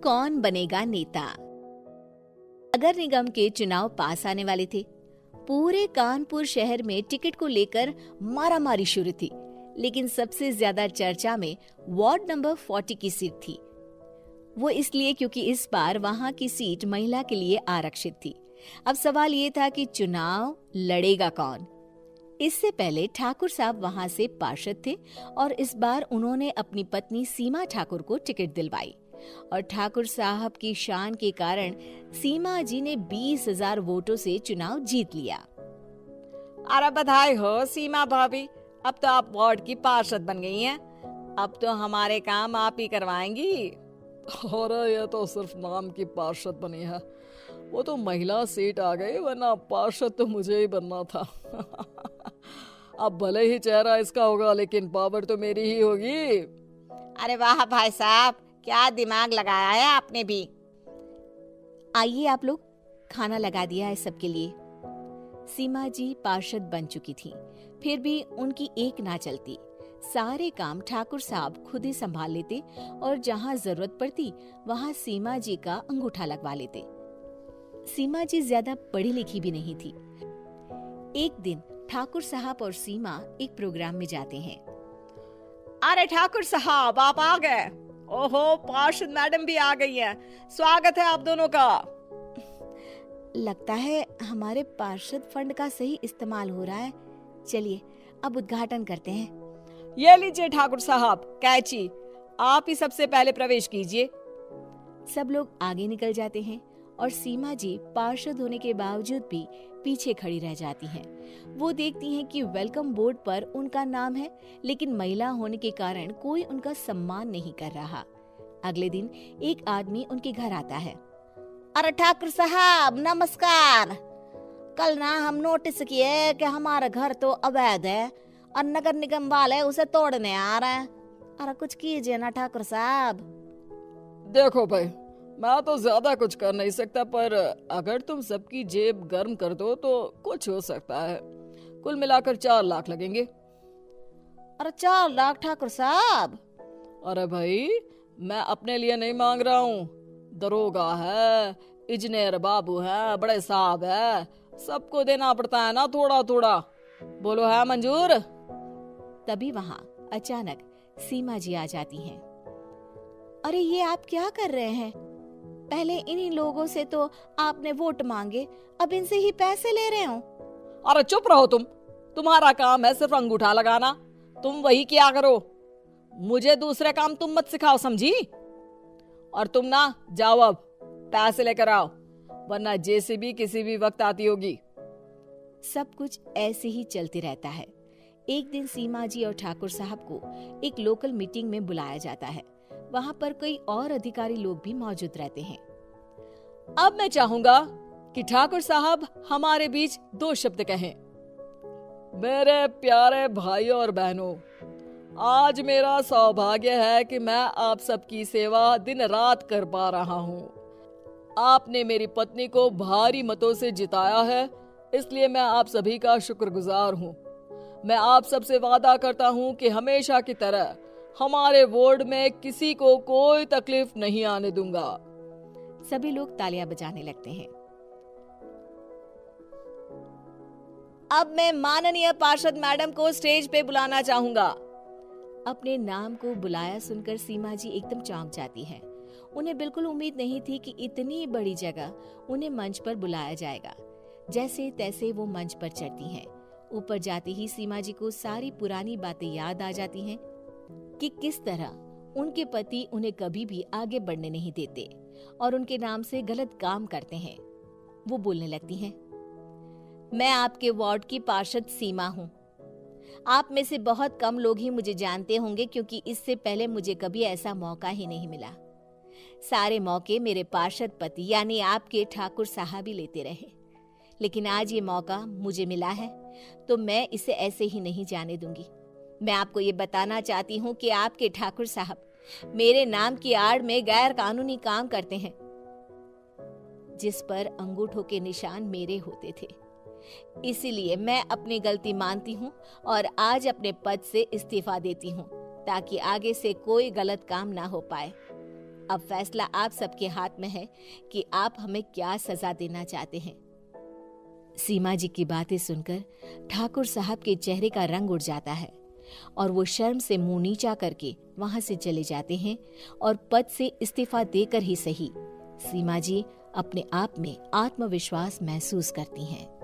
कौन बनेगा नेता। नगर निगम के चुनाव पास आने वाले थे। पूरे कानपुर शहर में टिकट को लेकर मारामारी शुरू थी, लेकिन सबसे ज्यादा चर्चा में वार्ड नंबर 40 की सीट थी। वो इसलिए क्योंकि इस बार वहां की सीट महिला के लिए आरक्षित थी। अब सवाल ये था कि चुनाव लड़ेगा कौन। इससे पहले ठाकुर साहब वहां से पार्षद थे और इस बार उन्होंने अपनी पत्नी सीमा ठाकुर को टिकट दिलवाई और ठाकुर साहब की शान के कारण सीमा जी ने 20,000 वोटों से चुनाव जीत लिया। अरे बधाई हो सीमा भाभी, अब तो आप वार्ड की पार्षद बन गई हैं। अब तो हमारे काम आप ही करवाएंगी। अरे ये तो सिर्फ नाम की पार्षद बनी है, वो तो महिला सीट आ गई, वरना पार्षद तो मुझे ही बनना था। अब भले ही चेहरा इसका होगा, लेकिन पावर तो मेरी ही होगी। अरे वाह भाई साहब, क्या दिमाग लगाया है आपने भी। आइए आप लोग, खाना लगा दिया है सबके लिए। सीमा जी पार्षद बन चुकी थी, फिर भी उनकी एक ना चलती। सारे काम ठाकुर साहब खुद ही संभाल लेते और जहाँ जरूरत पड़ती वहाँ सीमा जी का अंगूठा लगवा लेते। सीमा जी ज्यादा पढ़ी लिखी भी नहीं थी। एक दिन ठाकुर साहब और सीमा एक प्रोग्राम में जाते हैं। अरे ठाकुर साहब, आप आ गए। ओहो, पार्षद मैडम भी आ गई हैं। स्वागत है आप दोनों का। लगता है हमारे पार्षद फंड का सही इस्तेमाल हो रहा है। चलिए अब उद्घाटन करते हैं। ये लीजिए ठाकुर साहब कैची, आप ही सबसे पहले प्रवेश कीजिए। सब लोग आगे निकल जाते हैं और सीमा जी पार्षद होने के बावजूद भी पीछे खड़ी रह जाती हैं। वो देखती हैं कि वेलकम बोर्ड पर उनका नाम है, लेकिन महिला होने के कारण कोई उनका सम्मान नहीं कर रहा। अगले दिन एक आदमी उनके घर आता है। अरे ठाकुर साहब नमस्कार। कल ना हम नोटिस किए कि हमारा घर तो अवैध है और नगर निगम वाले उसे तोड़ने आ रहे हैं। अरे कुछ कीजिए ना ठाकुर साहब। देखो भाई, मैं तो ज्यादा कुछ कर नहीं सकता, पर अगर तुम सबकी जेब गर्म कर दो तो कुछ हो सकता है। कुल मिलाकर 4 लाख लगेंगे। अरे 4 लाख ठाकुर साहब? अरे भाई, मैं अपने लिए नहीं मांग रहा हूँ। दरोगा है, इंजीनियर बाबू है, बड़े साहब है, सबको देना पड़ता है ना थोड़ा थोड़ा। बोलो है मंजूर? तभी वहाँ अचानक सीमा जी आ जाती हैं। अरे ये आप क्या कर रहे हैं? पहले इन्हीं लोगों से तो आपने वोट मांगे, अब इनसे ही पैसे ले रहे हो। अरे चुप रहो तुम, तुम्हारा काम है सिर्फ अंगूठा लगाना, तुम वही किया करो। मुझे दूसरे काम तुम मत सिखाओ, समझी? और तुम ना जाओ, अब पैसे लेकर आओ, वरना जेसीबी किसी भी वक्त आती होगी। सब कुछ ऐसे ही चलते रहता है। एक दिन सीमा जी और ठाकुर साहब को एक लोकल मीटिंग में बुलाया जाता है। वहाँ पर कई और अधिकारी लोग भी मौजूद रहते हैं। अब मैं चाहूंगा कि ठाकुर साहब हमारे बीच 2 शब्द कहें। मेरे प्यारे भाइयों और बहनों, आज मेरा सौभाग्य है कि मैं आप सबकी सेवा दिन रात कर पा रहा हूँ। आपने मेरी पत्नी को भारी मतों से जिताया है, इसलिए मैं आप सभी का शुक्रगुजार हूँ। मैं आप सबसे वादा करता हूँ कि हमेशा की तरह हमारे वार्ड में किसी को कोई तकलीफ नहीं आने दूंगा। सभी लोग तालियां बजाने लगते हैं। अब मैं माननीय पार्षद मैडम को स्टेज पे बुलाना चाहूंगा। अपने नाम को बुलाया सुनकर सीमा जी एकदम चौंक जाती हैं। उन्हें बिल्कुल उम्मीद नहीं थी कि इतनी बड़ी जगह उन्हें मंच पर बुलाया जाएगा। जैसे तैसे वो मंच पर चढ़ती हैं। ऊपर जाते ही सीमा जी को सारी पुरानी बातें याद आ जाती हैं कि किस तरह उनके पति उन्हें कभी भी आगे बढ़ने नहीं देते और उनके नाम से गलत काम करते हैं। वो बोलने लगती हैं, मैं आपके वार्ड की पार्षद सीमा हूँ। आप में से बहुत कम लोग ही मुझे जानते होंगे, क्योंकि इससे पहले मुझे कभी ऐसा मौका ही नहीं मिला। सारे मौके मेरे पार्षद पति यानी आपके ठाकुर साहब ही लेते रहे, लेकिन आज ये मौका मुझे मिला है तो मैं इसे ऐसे ही नहीं जाने दूंगी। मैं आपको ये बताना चाहती हूँ कि आपके ठाकुर साहब मेरे नाम की आड़ में गैर कानूनी काम करते हैं, जिस पर अंगूठों के निशान मेरे होते थे। इसीलिए मैं अपनी गलती मानती हूँ और आज अपने पद से इस्तीफा देती हूँ, ताकि आगे से कोई गलत काम ना हो पाए। अब फैसला आप सबके हाथ में है कि आप हमें क्या सजा देना चाहते हैं। सीमा जी की बातें सुनकर ठाकुर साहब के चेहरे का रंग उड़ जाता है और वो शर्म से मुंह नीचा करके वहां से चले जाते हैं और पद से इस्तीफा देकर ही सही सीमा जी अपने आप में आत्मविश्वास महसूस करती हैं।